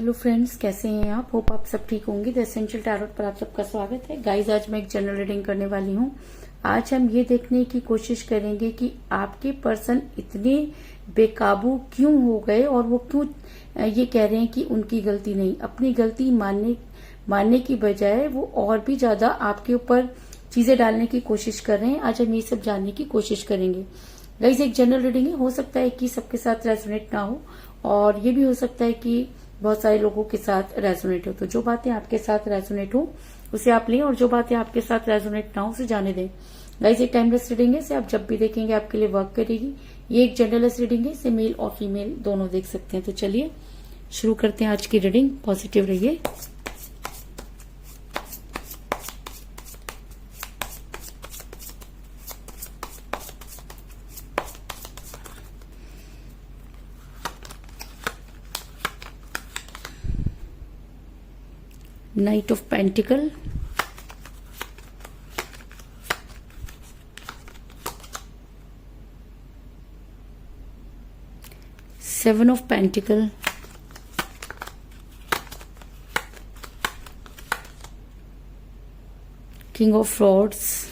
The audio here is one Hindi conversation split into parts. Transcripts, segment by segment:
हेलो फ्रेंड्स, कैसे हैं आप? होप आप सब ठीक होंगे। द एसेंशियल टैरोट पर आप सबका स्वागत है। गाइस, आज मैं एक जनरल रीडिंग करने वाली हूँ। आज हम ये देखने की कोशिश करेंगे कि आपके पर्सन इतने बेकाबू क्यों हो गए और वो क्यों ये कह रहे हैं कि उनकी गलती नहीं। अपनी गलती मानने की बजाय वो और भी ज्यादा आपके ऊपर चीजें डालने की कोशिश कर रहे हैं। आज हम ये सब जानने की कोशिश करेंगे। गाइस, एक जनरल रीडिंग है, हो सकता है कि सबके साथ रेजोनेट ना हो और ये भी हो सकता है कि बहुत सारे लोगों के साथ रेजोनेट हो। तो जो बातें आपके साथ रेजोनेट हो उसे आप लें और जो बातें आपके साथ रेजोनेट ना हो उसे जाने दें। गाइस, एक टाइमलेस रीडिंग है, इसे आप जब भी देखेंगे आपके लिए वर्क करेगी। ये एक जनरलेस रीडिंग है, इसे मेल और फीमेल दोनों देख सकते हैं। तो चलिए शुरू करते हैं आज की रीडिंग। पॉजिटिव रहिए। Knight of Pentacle, Seven of Pentacle, King of Swords,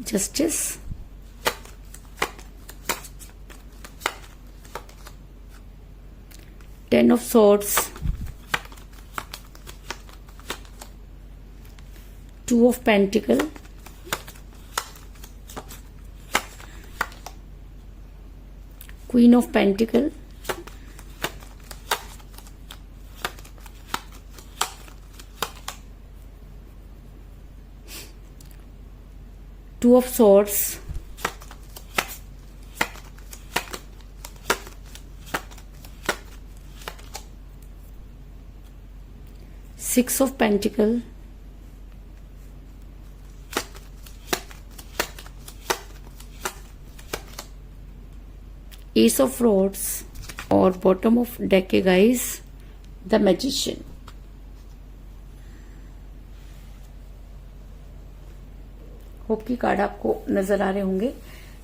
Justice, Ten of Swords, Two of Pentacle, Queen of Pentacle, Two of Swords, Six of Pentacle, Ace of Rods और बॉटम ऑफ डेक है गाइस द मैजिशियन। होप की कार्ड आपको नजर आ रहे होंगे।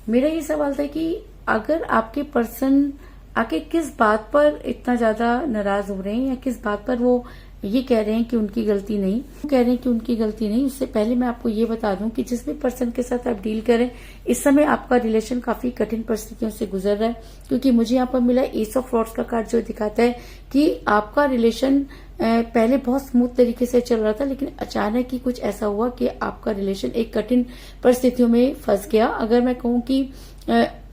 मेरा ये सवाल था कि अगर आपके पर्सन आके किस बात पर इतना ज्यादा नाराज हो रहे हैं या किस बात पर वो ये कह रहे हैं कि उनकी गलती नहीं, उससे पहले मैं आपको ये बता दूं कि जिस भी पर्सन के साथ आप डील करें इस समय आपका रिलेशन काफी कठिन परिस्थितियों से गुजर रहा है। क्योंकि मुझे यहाँ पर मिला एस ऑफ रॉड्स का कार्ड जो दिखाता है कि आपका रिलेशन पहले बहुत स्मूथ तरीके से चल रहा था, लेकिन अचानक ही कुछ ऐसा हुआ कि आपका रिलेशन एक कठिन परिस्थितियों में फंस गया। अगर मैं कहूँ कि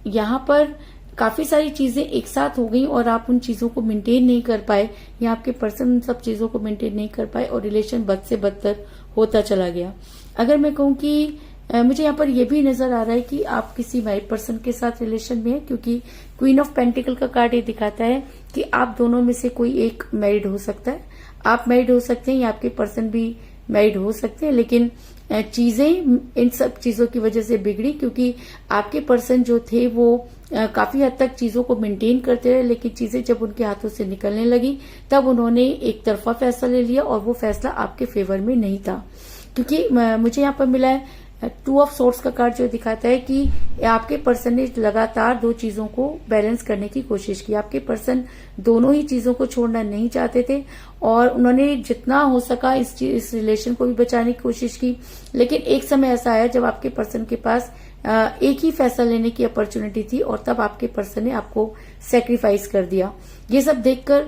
यहाँ पर काफी सारी चीजें एक साथ हो गई और आप उन चीजों को मेंटेन नहीं कर पाए या आपके पर्सन उन सब चीजों को मेंटेन नहीं कर पाए और रिलेशन बद से बदतर होता चला गया। अगर मैं कहूँ कि मुझे यहाँ पर यह भी नजर आ रहा है कि आप किसी मैरिड पर्सन के साथ रिलेशन में है, क्योंकि क्वीन ऑफ पेंटिकल का कार्ड ये दिखाता है कि आप दोनों में से कोई एक मैरिड हो सकता है। आप मैरिड हो सकते हैं या आपके पर्सन भी मैरिड हो सकते हैं, लेकिन चीजें इन सब चीजों की वजह से बिगड़ी क्योंकि आपके पर्सन जो थे वो काफी हद तक चीजों को मेंटेन करते रहे, लेकिन चीजें जब उनके हाथों से निकलने लगी तब उन्होंने एक तरफा फैसला ले लिया और वो फैसला आपके फेवर में नहीं था। क्योंकि मुझे यहाँ पर मिला है टू ऑफ सोर्ट्स का कार्ड जो दिखाता है कि आपके पर्सन ने लगातार दो चीजों को बैलेंस करने की कोशिश की। आपके पर्सन दोनों ही चीजों को छोड़ना नहीं चाहते थे और उन्होंने जितना हो सका इस रिलेशन को भी बचाने की कोशिश की, लेकिन एक समय ऐसा आया जब आपके पर्सन के पास एक ही फैसला लेने की अपॉर्चुनिटी थी और तब आपके पर्सन ने आपको सेक्रीफाइस कर दिया। ये सब देखकर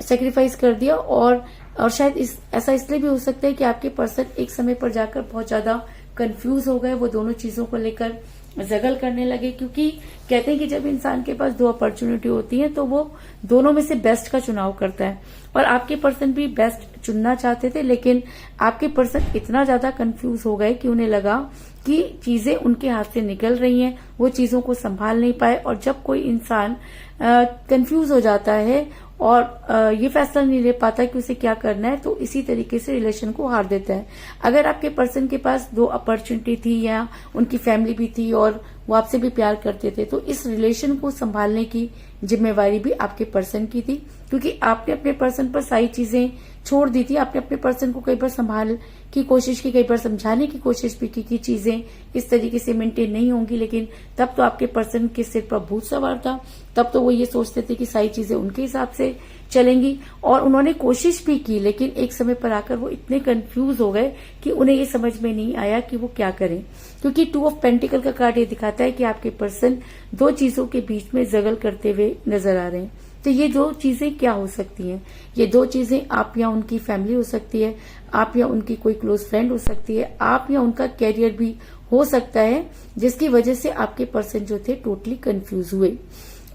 सेक्रीफाइस कर दिया और शायद ऐसा इसलिए भी हो सकता है कि आपके पर्सन एक समय पर जाकर बहुत ज्यादा कंफ्यूज हो गए। वो दोनों चीजों को लेकर जगल करने लगे, क्योंकि कहते हैं कि जब इंसान के पास दो अपॉर्चुनिटी होती है तो वो दोनों में से बेस्ट का चुनाव करता है और आपके पर्सन भी बेस्ट चुनना चाहते थे, लेकिन आपके पर्सन इतना ज्यादा कंफ्यूज हो गए कि उन्हें लगा कि चीजें उनके हाथ से निकल रही हैं, वो चीजों को संभाल नहीं पाए। और जब कोई इंसान कंफ्यूज हो जाता है और ये फैसला नहीं ले पाता कि उसे क्या करना है, तो इसी तरीके से रिलेशन को हार देता है। अगर आपके पर्सन के पास दो अपॉर्चुनिटी थी या उनकी फैमिली भी थी और वो आपसे भी प्यार करते थे। तो इस रिलेशन को संभालने की जिम्मेवारी भी आपके पर्सन की थी, क्योंकि आपने अपने पर्सन पर सारी चीजें छोड़ दी थी। आपने अपने पर्सन को कई बार संभाल की कोशिश की, कई बार समझाने की कोशिश भी की कि चीजें इस तरीके से मेंटेन नहीं होंगी, लेकिन तब तो आपके पर्सन के सिर पर भूत सवार था। तब तो वो ये सोचते थे कि सारी चीजें उनके हिसाब से चलेंगी, और उन्होंने कोशिश भी की, लेकिन एक समय पर आकर वो इतने कंफ्यूज हो गए कि उन्हें ये समझ में नहीं आया कि वो क्या करें। क्योंकि 2 ऑफ पेंटिकल का कार्ड ये दिखाता है कि आपके पर्सन 2 चीजों के बीच में जगल करते हुए नजर आ रहे हैं। तो ये 2 चीजें क्या हो सकती हैं? ये 2 चीजें आप या उनकी फैमिली हो सकती है, आप या उनकी कोई क्लोज फ्रेंड हो सकती है, आप या उनका कैरियर भी हो सकता है, जिसकी वजह से आपके पर्सन जो थे टोटली कंफ्यूज हुए।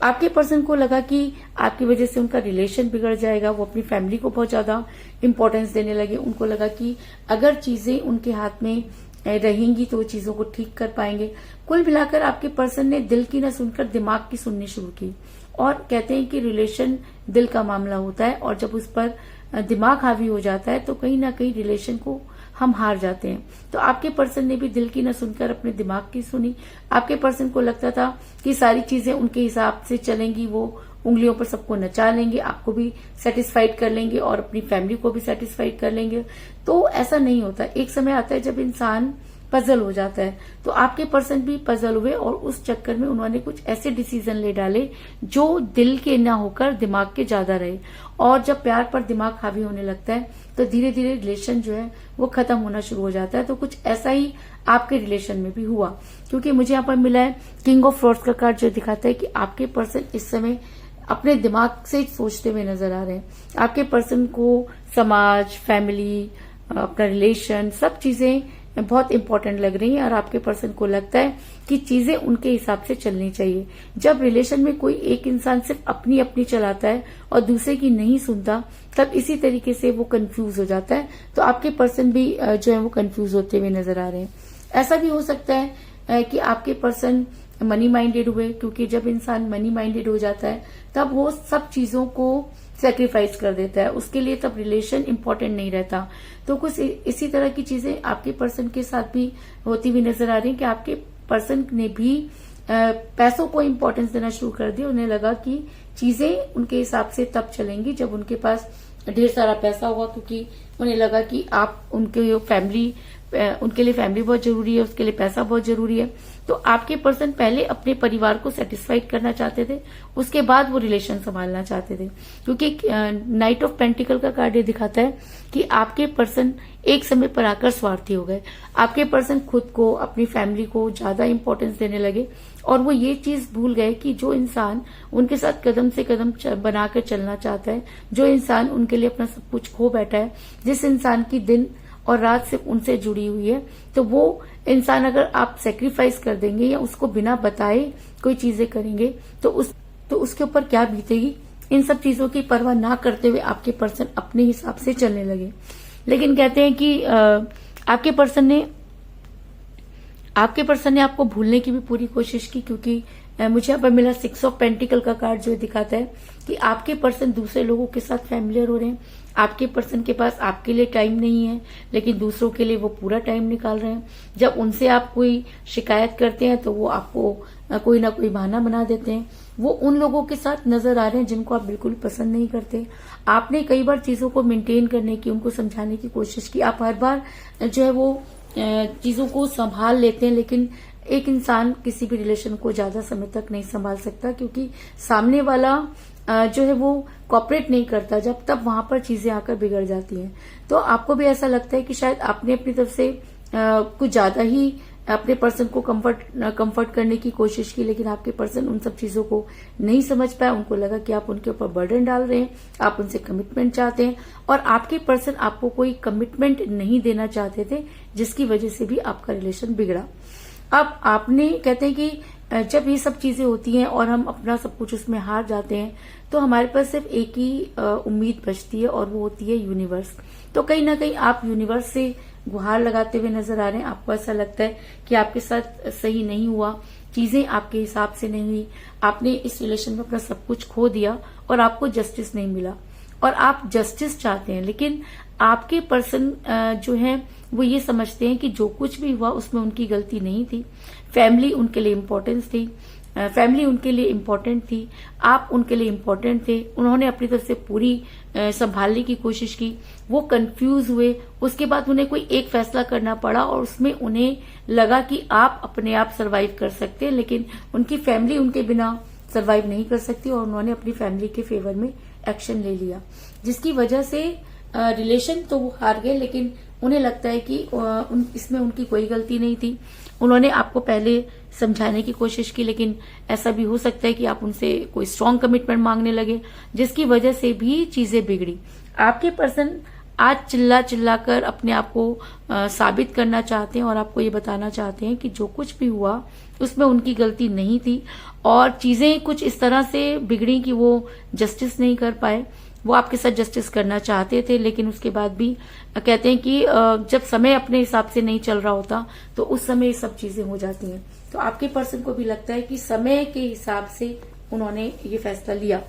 आपके पर्सन को लगा कि आपकी वजह से उनका रिलेशन बिगड़ जाएगा। वो अपनी फैमिली को बहुत ज्यादा इंपॉर्टेंस देने लगे। उनको लगा कि अगर चीजें उनके हाथ में रहेंगी तो वो चीजों को ठीक कर पाएंगे। कुल मिलाकर आपके पर्सन ने दिल की न सुनकर दिमाग की सुननी शुरू की, और कहते हैं कि रिलेशन दिल का मामला होता है, और जब उस पर दिमाग हावी हो जाता है तो कहीं ना कहीं रिलेशन को हम हार जाते हैं। तो आपके पर्सन ने भी दिल की न सुनकर अपने दिमाग की सुनी। आपके पर्सन को लगता था कि सारी चीजें उनके हिसाब से चलेंगी, वो उंगलियों पर सबको नचा लेंगे, आपको भी सेटिस्फाइड कर लेंगे और अपनी फैमिली को भी सेटिस्फाइड कर लेंगे। तो ऐसा नहीं होता। एक समय आता है जब इंसान पजल हो जाता है। तो आपके पर्सन भी पजल हुए, और उस चक्कर में उन्होंने कुछ ऐसे डिसीजन ले डाले जो दिल के ना होकर दिमाग के ज्यादा रहे। और जब प्यार पर दिमाग हावी होने लगता है तो धीरे धीरे रिलेशन जो है वो खत्म होना शुरू हो जाता है। तो कुछ ऐसा ही आपके रिलेशन में भी हुआ, क्योंकि मुझे यहाँ पर मिला है किंग ऑफ फ्रॉड्स का कार्ड, जो दिखाता है कि आपके पर्सन इस समय अपने दिमाग से सोचते हुए नजर आ रहे हैं। आपके पर्सन को समाज, फैमिली, अपना रिलेशन, सब चीजें बहुत इंपॉर्टेंट लग रही हैं, और आपके पर्सन को लगता है कि चीजें उनके हिसाब से चलनी चाहिए। जब रिलेशन में कोई एक इंसान सिर्फ अपनी अपनी चलाता है और दूसरे की नहीं सुनता, तब इसी तरीके से वो कंफ्यूज हो जाता है। तो आपके पर्सन भी जो है वो कंफ्यूज होते हुए नजर आ रहे हैं। ऐसा भी हो सकता है कि आपके पर्सन मनी माइंडेड हुए, क्योंकि जब इंसान मनी माइंडेड हो जाता है तब वो सब चीजों को सेक्रीफाइस कर देता है, उसके लिए तब रिलेशन इंपॉर्टेंट नहीं रहता। तो कुछ इसी तरह की चीजें आपके पर्सन के साथ भी होती हुई नजर आ रही है कि आपके पर्सन ने भी पैसों को इंपॉर्टेंस देना शुरू कर दिया। उन्हें लगा कि चीजें उनके हिसाब से तब चलेंगी जब उनके पास ढेर सारा पैसा होगा, क्योंकि उन्हें लगा कि आप उनके फैमिली, उनके लिए फैमिली बहुत जरूरी है, उसके लिए पैसा बहुत जरूरी है। तो आपके पर्सन पहले अपने परिवार को सेटिस्फाइड करना चाहते थे, उसके बाद वो रिलेशन संभालना चाहते थे। क्योंकि नाइट ऑफ पेंटिकल का कार्ड ये दिखाता है कि आपके पर्सन एक समय पर आकर स्वार्थी हो गए। आपके पर्सन खुद को, अपनी फैमिली को ज्यादा इंपॉर्टेंस देने लगे, और वो ये चीज भूल गए कि जो इंसान उनके साथ कदम से कदम बनाकर चलना चाहता है, जो इंसान उनके लिए अपना सब कुछ खो बैठा है, जिस इंसान की दिन और रात सिर्फ उनसे जुड़ी हुई है, तो वो इंसान अगर आप सेक्रीफाइस कर देंगे या उसको बिना बताए कोई चीजें करेंगे तो उसके ऊपर क्या बीतेगी। इन सब चीजों की परवाह ना करते हुए आपके पर्सन अपने हिसाब से चलने लगे। लेकिन कहते हैं कि आपके पर्सन ने आपको भूलने की भी पूरी कोशिश की, क्योंकि मुझे यहाँ पर मिला 6 ऑफ पेंटिकल का कार्ड, जो दिखाता है कि आपके पर्सन दूसरे लोगों के साथ फैमिलियर हो रहे हैं। आपके पर्सन के पास आपके लिए टाइम नहीं है, लेकिन दूसरों के लिए वो पूरा टाइम निकाल रहे हैं। जब उनसे आप कोई शिकायत करते हैं तो वो आपको कोई ना कोई बहाना बना देते हैं। वो उन लोगों के साथ नजर आ रहे हैं जिनको आप बिल्कुल पसंद नहीं करते। आपने कई बार चीजों को मेंटेन करने की, उनको समझाने की कोशिश की। आप हर बार जो है वो चीजों को संभाल लेते हैं, लेकिन एक इंसान किसी भी रिलेशन को ज्यादा समय तक नहीं संभाल सकता, क्योंकि सामने वाला जो है वो कॉपरेट नहीं करता, जब तब वहां पर चीजें आकर बिगड़ जाती हैं। तो आपको भी ऐसा लगता है कि शायद आपने अपनी तरफ से कुछ ज्यादा ही अपने पर्सन को कंफर्ट करने की कोशिश की, लेकिन आपके पर्सन उन सब चीजों को नहीं समझ पाए। उनको लगा कि आप उनके ऊपर बर्डन डाल रहे हैं, आप उनसे कमिटमेंट चाहते हैं, और आपके पर्सन आपको कोई कमिटमेंट नहीं देना चाहते थे, जिसकी वजह से भी आपका रिलेशन बिगड़ा। अब आपने, कहते हैं कि जब ये सब चीजें होती हैं और हम अपना सब कुछ उसमें हार जाते हैं, तो हमारे पास सिर्फ एक ही उम्मीद बचती है, और वो होती है यूनिवर्स। तो कहीं ना कहीं आप यूनिवर्स से गुहार लगाते हुए नजर आ रहे हैं। आपको ऐसा लगता है कि आपके साथ सही नहीं हुआ, चीजें आपके हिसाब से नहीं हुई, आपने इस रिलेशन में अपना सब कुछ खो दिया और आपको जस्टिस नहीं मिला। और आप जस्टिस चाहते हैं, लेकिन आपके पर्सन जो है वो ये समझते हैं कि जो कुछ भी हुआ उसमें उनकी गलती नहीं थी। फैमिली उनके लिए इम्पोर्टेंस थी, फैमिली उनके लिए इम्पोर्टेंट थी, आप उनके लिए इम्पोर्टेंट थे। उन्होंने अपनी तरफ से पूरी संभालने की कोशिश की, वो कंफ्यूज हुए, उसके बाद उन्हें कोई एक फैसला करना पड़ा और उसमें उन्हें लगा कि आप अपने आप सरवाइव कर सकते हैं, लेकिन उनकी फैमिली उनके बिना सरवाइव नहीं कर सकती और उन्होंने अपनी फैमिली के फेवर में एक्शन ले लिया, जिसकी वजह से रिलेशन तो वो हार गए, लेकिन उन्हें लगता है कि इसमें उनकी कोई गलती नहीं थी। उन्होंने आपको पहले समझाने की कोशिश की, लेकिन ऐसा भी हो सकता है कि आप उनसे कोई स्ट्रांग कमिटमेंट मांगने लगे, जिसकी वजह से भी चीजें बिगड़ी। आपके पर्सन आज चिल्ला चिल्ला कर अपने आप को साबित करना चाहते हैं और आपको ये बताना चाहते हैं कि जो कुछ भी हुआ उसमें उनकी गलती नहीं थी और चीजें कुछ इस तरह से बिगड़ी कि वो जस्टिस नहीं कर पाए। वो आपके साथ जस्टिस करना चाहते थे, लेकिन उसके बाद भी कहते हैं कि जब समय अपने हिसाब से नहीं चल रहा होता तो उस समय ये सब चीजें हो जाती हैं। तो आपके पर्सन को भी लगता है कि समय के हिसाब से उन्होंने ये फैसला लिया।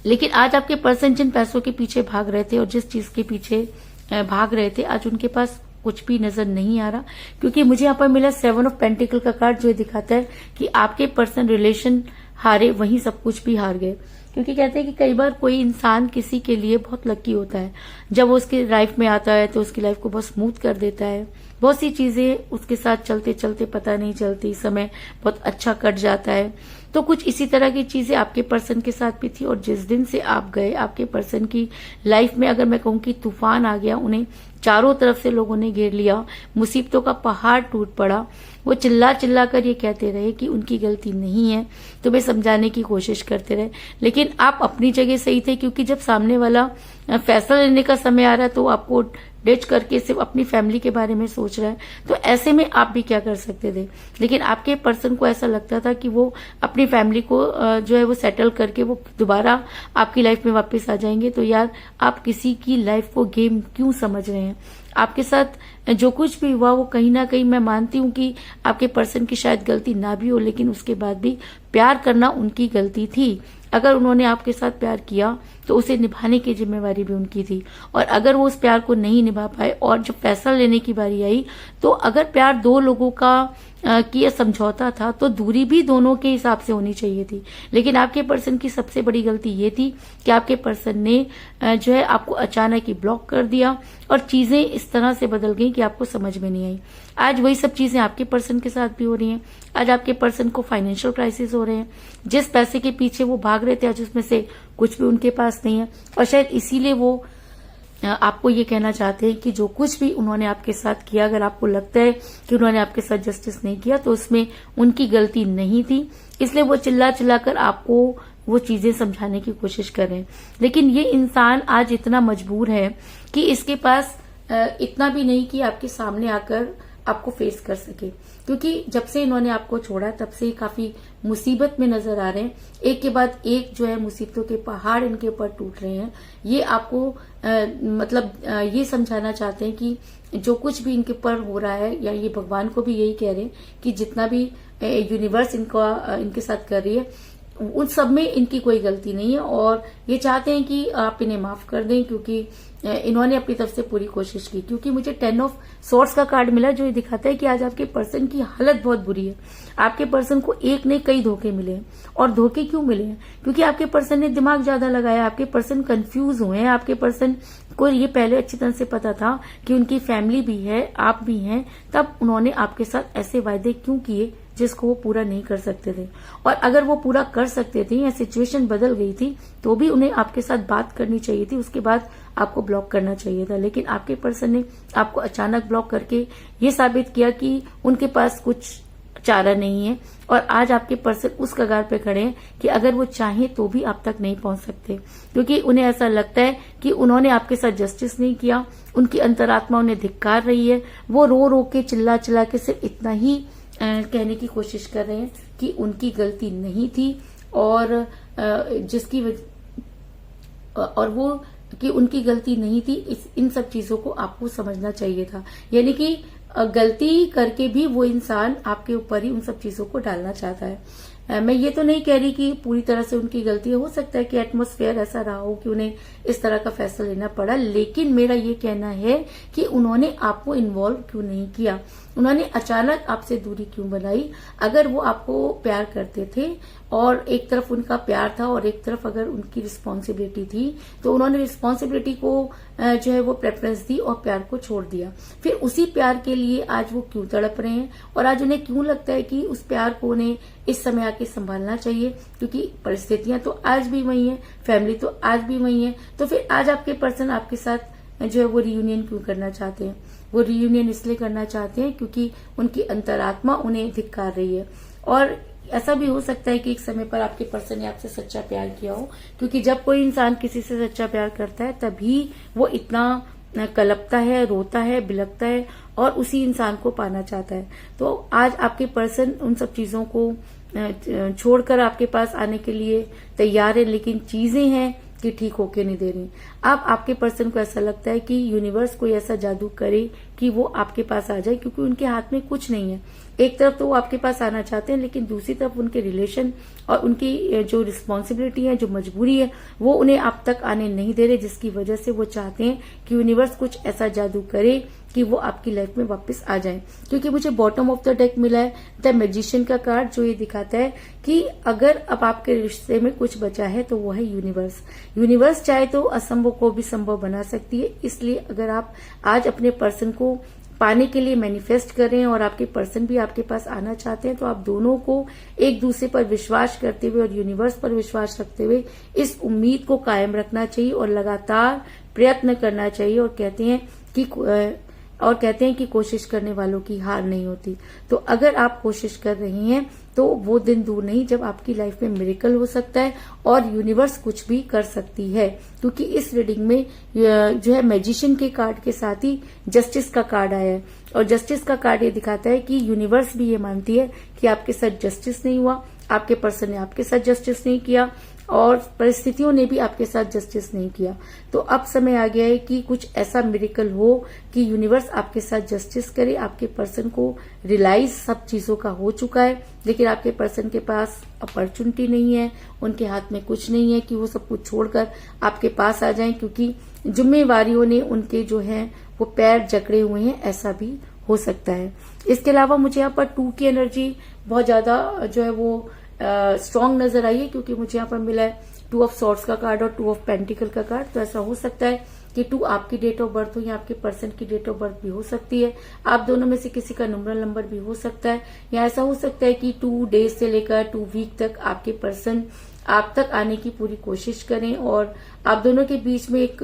लेकिन आज आपके पर्सन जिन पैसों के पीछे भाग रहे थे और जिस चीज के पीछे भाग रहे थे, आज उनके पास कुछ भी नजर नहीं आ रहा, क्योंकि मुझे यहाँ पर मिला 7 ऑफ पेंटिकल का कार्ड, जो दिखाता है कि आपके पर्सन रिलेशन हारे, वहीं सब कुछ भी हार गए। क्योंकि कहते हैं कि कई बार कोई इंसान किसी के लिए बहुत लकी होता है, जब वो उसकी लाइफ में आता है तो उसकी लाइफ को बहुत स्मूथ कर देता है, बहुत सी चीजें उसके साथ चलते चलते पता नहीं चलती, समय बहुत अच्छा कट जाता है। तो कुछ इसी तरह की चीजें आपके पर्सन के साथ भी थी और जिस दिन से आप गए, आपके पर्सन की लाइफ में अगर मैं कहूँ कि तूफान आ गया, उन्हें चारों तरफ से लोगों ने घेर लिया, मुसीबतों का पहाड़ टूट पड़ा। वो चिल्ला चिल्ला कर ये कहते रहे कि उनकी गलती नहीं है, तुम्हें समझाने की कोशिश करते रहे, लेकिन आप अपनी जगह सही थे, क्योंकि जब सामने वाला फैसला लेने का समय आ रहा है तो आपको डिच करके सिर्फ अपनी फैमिली के बारे में सोच रहा है। तो ऐसे में आप भी क्या कर सकते थे, लेकिन आपके पर्सन को ऐसा लगता था कि वो अपनी फैमिली को जो है वो सेटल करके वो दोबारा आपकी लाइफ में वापस आ जाएंगे। तो यार, आप किसी की लाइफ को गेम क्यों समझ रहे हैं? आपके साथ जो कुछ भी हुआ वो कहीं ना कहीं, मैं मानती हूँ कि आपके पर्सन की शायद गलती ना भी हो, लेकिन उसके बाद भी प्यार करना उनकी गलती थी। अगर उन्होंने आपके साथ प्यार किया तो उसे निभाने की जिम्मेवारी भी उनकी थी, और अगर वो उस प्यार को नहीं निभा पाए और जब फैसला लेने की बारी आई, तो अगर प्यार दो लोगों का की समझौता था तो दूरी भी दोनों के हिसाब से होनी चाहिए थी। लेकिन आपके पर्सन की सबसे बड़ी गलती ये थी कि आपके पर्सन ने जो है आपको अचानक ही ब्लॉक कर दिया और चीजें इस तरह से बदल गई कि आपको समझ में नहीं आई। आज वही सब चीजें आपके पर्सन के साथ भी हो रही हैं। आज आपके पर्सन को फाइनेंशियल क्राइसिस हो रहे हैं। जिस पैसे के पीछे वो भाग रहे थे, आज उसमें से कुछ भी उनके पास नहीं है, और शायद इसीलिए वो आपको ये कहना चाहते हैं कि जो कुछ भी उन्होंने आपके साथ किया, अगर आपको लगता है कि उन्होंने आपके साथ जस्टिस नहीं किया तो उसमें उनकी गलती नहीं थी, इसलिए वो चिल्ला चिल्ला कर आपको वो चीजें समझाने की कोशिश कर रहे हैं। लेकिन ये इंसान आज इतना मजबूर है कि इसके पास इतना भी नहीं कि आपके सामने आकर आपको फेस कर सके, क्योंकि जब से इन्होंने आपको छोड़ा तब से काफी मुसीबत में नजर आ रहे हैं। एक के बाद एक जो है मुसीबतों के पहाड़ इनके ऊपर टूट रहे हैं। ये आपको ये समझाना चाहते हैं कि जो कुछ भी इनके ऊपर हो रहा है, या ये भगवान को भी यही कह रहे हैं कि जितना भी यूनिवर्स इनके साथ कर रही है, उन सब में इनकी कोई गलती नहीं है, और ये चाहते हैं कि आप इन्हें माफ कर दें, क्योंकि इन्होंने अपनी तरफ से पूरी कोशिश की। क्योंकि मुझे 10 ऑफ सोर्ड्स का कार्ड मिला, जो ये दिखाता है कि आज आपके पर्सन की हालत बहुत बुरी है। आपके पर्सन को एक नहीं कई धोखे मिले हैं, और धोखे क्यों मिले हैं? क्योंकि आपके पर्सन ने दिमाग ज्यादा लगाया, आपके पर्सन कंफ्यूज हुए हैं। आपके पर्सन को ये पहले अच्छी तरह से पता था कि उनकी फैमिली भी है, आप भी हैं, तब उन्होंने आपके साथ ऐसे वायदे क्यों किए जिसको वो पूरा नहीं कर सकते थे। और अगर वो पूरा कर सकते थे या सिचुएशन बदल गई थी तो भी उन्हें आपके साथ बात करनी चाहिए थी, उसके बाद आपको ब्लॉक करना चाहिए था। लेकिन आपके पर्सन ने आपको अचानक ब्लॉक करके ये साबित किया कि उनके पास कुछ चारा नहीं है, और आज आपके पर्सन उस कगार पे खड़े हैं कि अगर वो चाहें तो भी आप तक नहीं पहुंच सकते, क्योंकि उन्हें ऐसा लगता है कि उन्होंने आपके साथ जस्टिस नहीं किया। उनकी अंतरात्मा उन्हें धिक्कार रही है। वो रो रो के चिल्ला चिल्ला के सिर्फ इतना ही कहने की कोशिश कर रहे हैं कि उनकी गलती नहीं थी, और वो कि उनकी गलती नहीं थी। इन सब चीजों को आपको समझना चाहिए था। यानी कि गलती करके भी वो इंसान आपके ऊपर ही उन सब चीजों को डालना चाहता है। मैं ये तो नहीं कह रही कि पूरी तरह से उनकी गलती है, हो सकता है कि एटमॉस्फेयर ऐसा रहा हो कि उन्हें इस तरह का फैसला लेना पड़ा, लेकिन मेरा ये कहना है कि उन्होंने आपको इन्वॉल्व क्यों नहीं किया, उन्होंने अचानक आपसे दूरी क्यों बनाई। अगर वो आपको प्यार करते थे और एक तरफ उनका प्यार था और एक तरफ अगर उनकी रिस्पॉन्सिबिलिटी थी, तो उन्होंने रिस्पॉन्सिबिलिटी को जो है वो प्रेफरेंस दी और प्यार को छोड़ दिया। फिर उसी प्यार के लिए आज वो क्यों तड़प रहे हैं और आज उन्हें क्यों लगता है कि उस प्यार को उन्हें इस समय आके संभालना चाहिए, क्योंकि परिस्थितियां तो आज भी वही है, फैमिली तो आज भी वही है। तो फिर आज आपके पर्सन आपके साथ जो है वो रियूनियन क्यों करना चाहते हैं? वो रियूनियन इसलिए करना चाहते हैं क्योंकि उनकी अंतरात्मा उन्हें धिक्कार रही है। और ऐसा भी हो सकता है कि एक समय पर आपके पर्सन ने आपसे सच्चा प्यार किया हो, क्योंकि जब कोई इंसान किसी से सच्चा प्यार करता है तभी वो इतना कलपता है, रोता है, बिलखता है और उसी इंसान को पाना चाहता है। तो आज आपके पर्सन उन सब चीजों को छोड़कर आपके पास आने के लिए तैयार है, लेकिन चीजें हैं कि ठीक होके नहीं दे रही। अब आपके पर्सन को ऐसा लगता है कि यूनिवर्स कोई ऐसा जादू करे कि वो आपके पास आ जाए, क्योंकि उनके हाथ में कुछ नहीं है। एक तरफ तो वो आपके पास आना चाहते हैं, लेकिन दूसरी तरफ उनके रिलेशन और उनकी जो रिस्पॉन्सिबिलिटी है, जो मजबूरी है, वो उन्हें आप तक आने नहीं दे रहे, जिसकी वजह से वो चाहते हैं कि यूनिवर्स कुछ ऐसा जादू करे कि वो आपकी लाइफ में वापस आ जाए। क्योंकि मुझे बॉटम ऑफ द डेक मिला है द मैजिशियन का कार्ड, जो ये दिखाता है कि अगर अब आपके रिश्ते में कुछ बचा है तो वो है यूनिवर्स। यूनिवर्स चाहे तो असंभव को भी संभव बना सकती है। इसलिए अगर आप आज अपने पर्सन को पाने के लिए मैनिफेस्ट करें और आपके पर्सन भी आपके पास आना चाहते हैं, तो आप दोनों को एक दूसरे पर विश्वास करते हुए और यूनिवर्स पर विश्वास रखते हुए इस उम्मीद को कायम रखना चाहिए और लगातार प्रयत्न करना चाहिए। और कहते हैं कि कोशिश करने वालों की हार नहीं होती। तो अगर आप कोशिश कर रही हैं तो वो दिन दूर नहीं जब आपकी लाइफ में मिरेकल हो सकता है और यूनिवर्स कुछ भी कर सकती है। क्योंकि इस रीडिंग में जो है मैजिशियन के कार्ड के साथ ही जस्टिस का कार्ड आया है और जस्टिस का कार्ड ये दिखाता है कि यूनिवर्स भी ये मानती है कि आपके साथ जस्टिस नहीं हुआ, आपके पर्सन ने आपके साथ जस्टिस नहीं किया और परिस्थितियों ने भी आपके साथ जस्टिस नहीं किया। तो अब समय आ गया है कि कुछ ऐसा मिरेकल हो कि यूनिवर्स आपके साथ जस्टिस करे। आपके पर्सन को रियलाइज सब चीजों का हो चुका है, लेकिन आपके पर्सन के पास अपॉर्चुनिटी नहीं है, उनके हाथ में कुछ नहीं है कि वो सब कुछ छोड़कर आपके पास आ जाएं, क्योंकि जिम्मेवारियों ने उनके जो है वो पैर जकड़े हुए हैं, ऐसा भी हो सकता है। इसके अलावा मुझे यहाँ पर 2 की एनर्जी बहुत ज्यादा जो है वो स्ट्रॉन्ग नजर आई है, क्योंकि मुझे यहाँ पर मिला है 2 ऑफ सॉर्ड्स का कार्ड और 2 ऑफ पेंटिकल का कार्ड। तो ऐसा हो सकता है कि 2 आपकी डेट ऑफ बर्थ हो या आपके पर्सन की डेट ऑफ बर्थ भी हो सकती है। आप दोनों में से किसी का न्यूमरल नंबर भी हो सकता है, या ऐसा हो सकता है कि 2 डेज से लेकर 2 वीक तक आपके पर्सन आप तक आने की पूरी कोशिश करें और आप दोनों के बीच में एक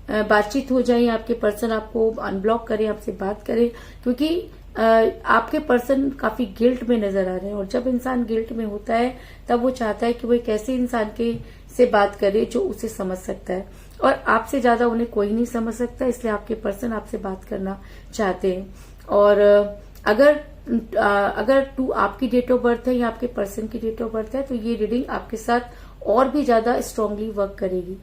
बातचीत हो जाए, आपके पर्सन आपको अनब्लॉक करें, आपसे बात करें, क्योंकि आपके पर्सन काफी गिल्ट में नजर आ रहे हैं। और जब इंसान गिल्ट में होता है तब वो चाहता है कि वो एक ऐसे इंसान के से बात करे जो उसे समझ सकता है, और आपसे ज्यादा उन्हें कोई नहीं समझ सकता, इसलिए आपके पर्सन आपसे बात करना चाहते हैं। और अगर 2 आपकी डेट ऑफ बर्थ है या आपके पर्सन की डेट ऑफ बर्थ है, तो ये रीडिंग आपके साथ और भी ज्यादा स्ट्रांगली वर्क करेगी।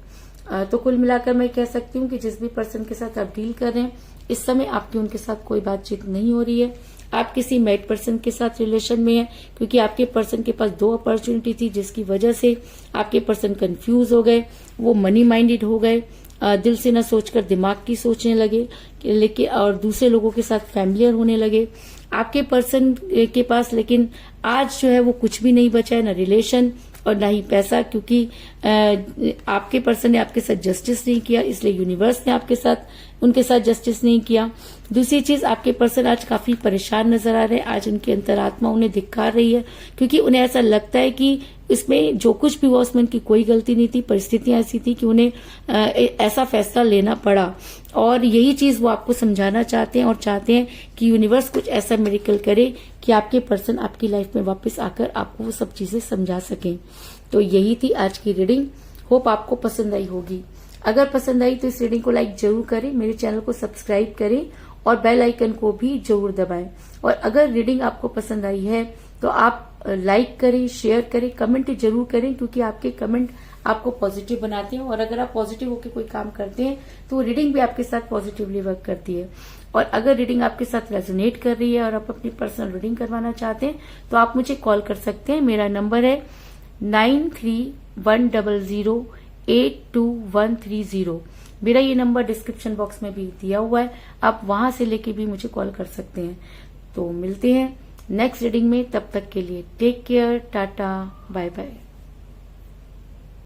तो कुल मिलाकर मैं कह सकती हूँ कि जिस भी पर्सन के साथ आप डील कर रहे हैं, इस समय आपकी उनके साथ कोई बातचीत नहीं हो रही है। आप किसी मैरिड पर्सन के साथ रिलेशन में हैं, क्योंकि आपके पर्सन के पास 2 अपॉर्चुनिटी थी, जिसकी वजह से आपके पर्सन कंफ्यूज हो गए, वो मनी माइंडेड हो गए, दिल से न सोचकर दिमाग की सोचने लगे, लेकिन और दूसरे लोगों के साथ फैमिलियर होने लगे आपके पर्सन के पास। लेकिन आज जो है वो कुछ भी नहीं बचा है, न रिलेशन और ना ही पैसा, क्योंकि आपके पर्सन ने आपके साथ जस्टिस नहीं किया, इसलिए यूनिवर्स ने उनके साथ जस्टिस नहीं किया। दूसरी चीज, आपके पर्सन आज काफी परेशान नजर आ रहे हैं। आज उनकी अंतरात्मा उन्हें धिक्कार रही है, क्योंकि उन्हें ऐसा लगता है कि इसमें जो कुछ भी हुआ उसमें उनकी कोई गलती नहीं थी, परिस्थितियां ऐसी थी कि उन्हें ऐसा फैसला लेना पड़ा। और यही चीज वो आपको समझाना चाहते हैं और चाहते हैं कि यूनिवर्स कुछ ऐसा मिरेकल करे कि आपके पर्सन आपकी लाइफ में वापस आकर आपको वो सब चीजें समझा सकें। तो यही थी आज की रीडिंग। होप आपको पसंद आई होगी। अगर पसंद आई तो इस रीडिंग को लाइक जरूर करें, मेरे चैनल को सब्सक्राइब करें और बेल आइकन को भी जरूर दबाएं। और अगर रीडिंग आपको पसंद आई है तो आप लाइक करें, शेयर करें, कमेंट जरूर करें, क्योंकि आपके कमेंट आपको पॉजिटिव बनाते हैं। और अगर आप पॉजिटिव होकर कोई काम करते हैं तो वो रीडिंग भी आपके साथ पॉजिटिवली वर्क करती है। और अगर रीडिंग आपके साथ रेजोनेट कर रही है और आप अपनी पर्सनल रीडिंग करवाना चाहते हैं तो आप मुझे कॉल कर सकते हैं। मेरा नंबर है 9310082130। मेरा ये नंबर डिस्क्रिप्शन बॉक्स में भी दिया हुआ है, आप वहां से लेके भी मुझे कॉल कर सकते हैं। तो मिलते हैं नेक्स्ट रीडिंग में, तब तक के लिए take care, tata, bye bye.